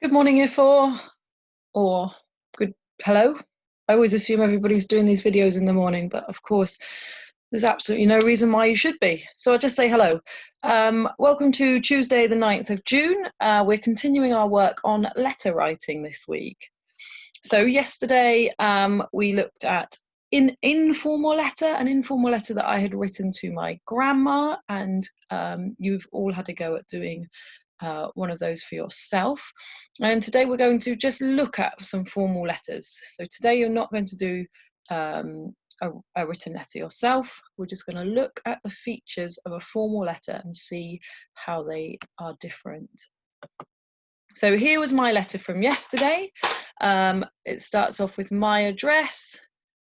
Good morning, Year 4, or good hello. I always assume everybody's doing these videos in the morning, but of course, there's absolutely no reason why you should be. So I'll just say hello. Welcome to Tuesday, the 9th of June. We're continuing our work on letter writing this week. So yesterday, we looked at an informal letter that I had written to my grandma, and you've all had a go at doing one of those for yourself. And today we're going to just look at some formal letters. So today you're not going to do a written letter yourself. We're just going to look at the features of a formal letter and see how they are different. So here was my letter from yesterday. It starts off with my address,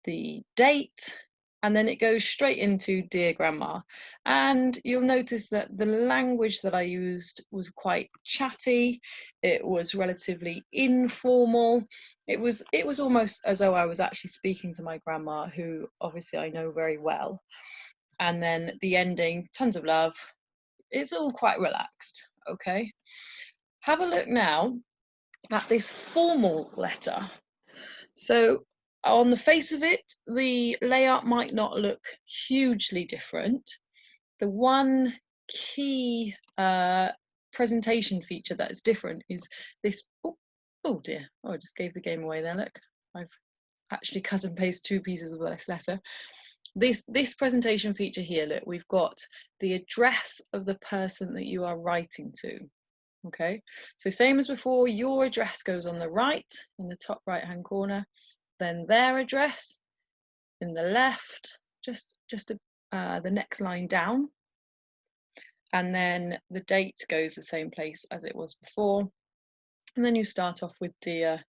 the date, and then it goes straight into Dear Grandma. And you'll notice that the language that I used was quite chatty. It was relatively informal. It was almost as though I was actually speaking to my grandma, who obviously I know very well. And then the ending, tons of love. It's all quite relaxed, okay? Have a look now at this formal letter. So on the face of it, the layout might not look hugely different. The one key presentation feature that is different is this. Oh dear, I just gave the game away there, look. I've actually cut and pasted 2 pieces of this letter. This presentation feature here, look, we've got the address of the person that you are writing to. Okay, so same as before, your address goes on the right in the top right hand corner, then their address in the left, just the next line down, and then the date goes the same place as it was before, and then you start off with dear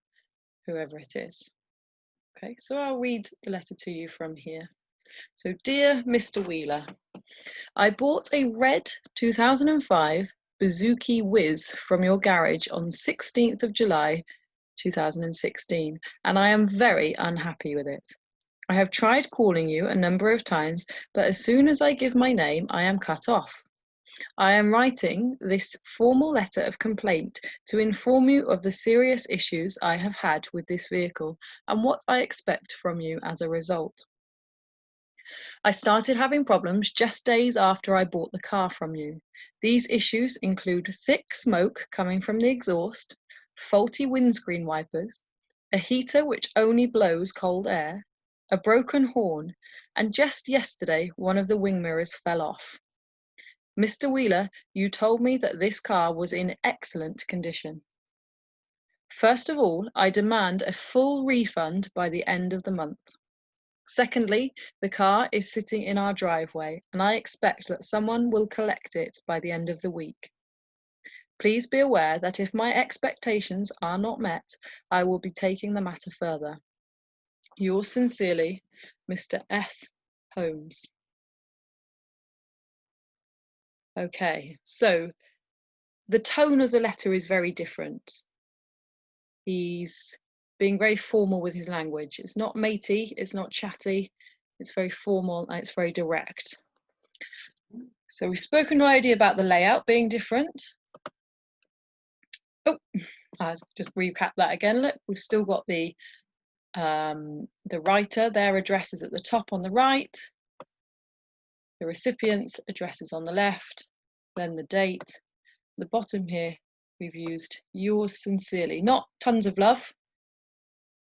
whoever it is. Okay, so I'll read the letter to you from here. So, dear Mr. Wheeler, I bought a red 2005 Bazooki Whiz from your garage on 16th of July 2016, and I am very unhappy with it. I have tried calling you a number of times, but as soon as I give my name, I am cut off. I am writing this formal letter of complaint to inform you of the serious issues I have had with this vehicle and what I expect from you as a result. I started having problems just days after I bought the car from you. These issues include thick smoke coming from the exhaust, faulty windscreen wipers, a heater which only blows cold air, a broken horn, and just yesterday one of the wing mirrors fell off. Mr. Wheeler, you told me that this car was in excellent condition. First of all, I demand a full refund by the end of the month. Secondly, the car is sitting in our driveway, and I expect that someone will collect it by the end of the week. Please be aware that if my expectations are not met, I will be taking the matter further. Yours sincerely, Mr. S. Holmes. Okay, so the tone of the letter is very different. He's being very formal with his language. It's not matey, it's not chatty, it's very formal and it's very direct. So we've spoken already about the layout being different. Oh, I'll just recap that again. Look, we've still got the writer, their address is at the top on the right, the recipient's address is on the left, then the date. The bottom here, we've used yours sincerely, not tons of love.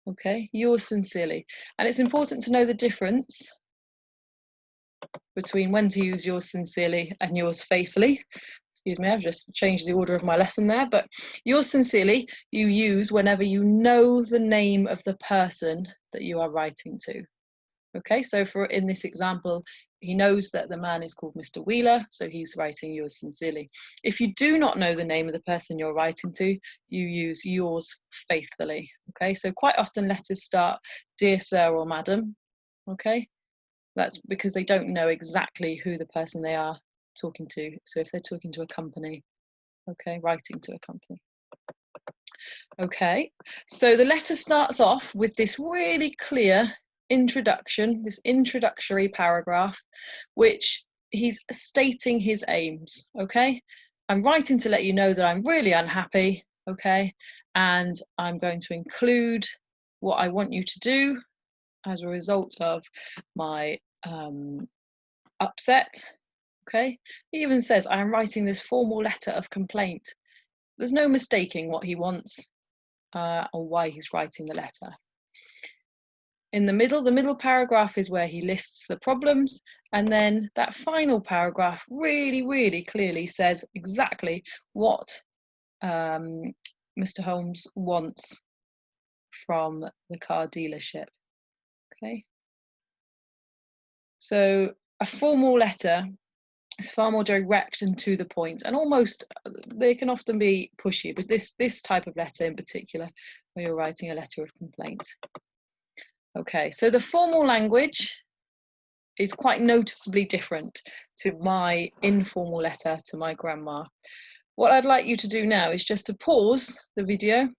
Okay, yours sincerely. And it's important to know the difference between when to use yours sincerely and yours faithfully. Excuse me, I've just changed the order of my lesson there, but yours sincerely you use whenever you know the name of the person that you are writing to. Okay, so in this example, he knows that the man is called Mr. Wheeler, so he's writing yours sincerely. If you do not know the name of the person you're writing to, you use yours faithfully. Okay, so quite often letters start dear sir or madam. Okay, that's because they don't know exactly who the person they are talking to. So if they're talking to a company, okay, writing to a company. Okay, so the letter starts off with this really clear introduction, this introductory paragraph, which he's stating his aims. Okay, I'm writing to let you know that I'm really unhappy okay? And I'm going to include what I want you to do as a result of my upset, okay? He even says, I am writing this formal letter of complaint. There's no mistaking what he wants or why he's writing the letter. In the middle paragraph is where he lists the problems, and then that final paragraph really clearly says exactly what Mr. Holmes wants from the car dealership. Okay, so a formal letter is far more direct and to the point, and almost they can often be pushy, but this type of letter in particular, where you're writing a letter of complaint. Okay, so the formal language is quite noticeably different to my informal letter to my grandma. What I'd like you to do now is just to pause the video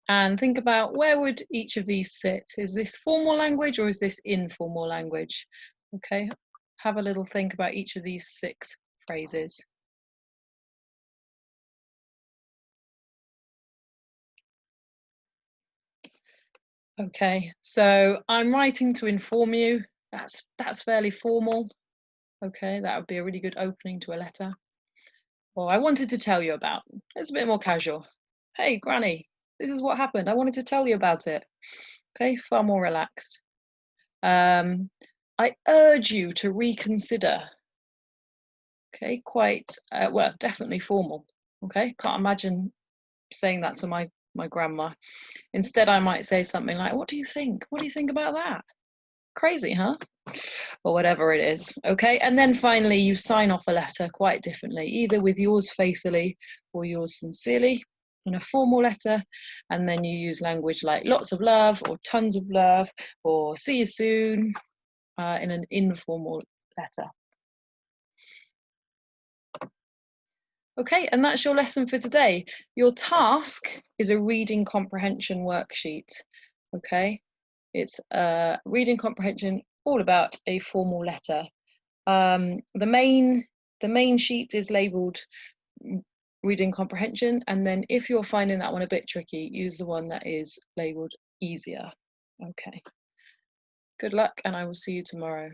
and think about, where would each of these sit? Is this formal language or is this informal language? Okay, have a little think about each of these 6 phrases. Okay, so I'm writing to inform you. That's fairly formal. Okay, that would be a really good opening to a letter. Or I wanted to tell you about. It's a bit more casual. Hey, Granny, this is what happened. I wanted to tell you about it. Okay, far more relaxed. I urge you to reconsider. Okay, quite, well, definitely formal. Okay, can't imagine saying that to my grandma. Instead, I might say something like, what do you think? What do you think about that? Crazy, huh? Or whatever it is. Okay, and then finally you sign off a letter quite differently, either with yours faithfully or yours sincerely in a formal letter, and then you use language like lots of love or tons of love or see you soon in an informal letter. Okay, and that's your lesson for today. Your task is a reading comprehension worksheet. Okay, it's reading comprehension, all about a formal letter. The main sheet is labelled reading comprehension, and then if you're finding that one a bit tricky, use the one that is labelled easier. Okay. Good luck, and I will see you tomorrow.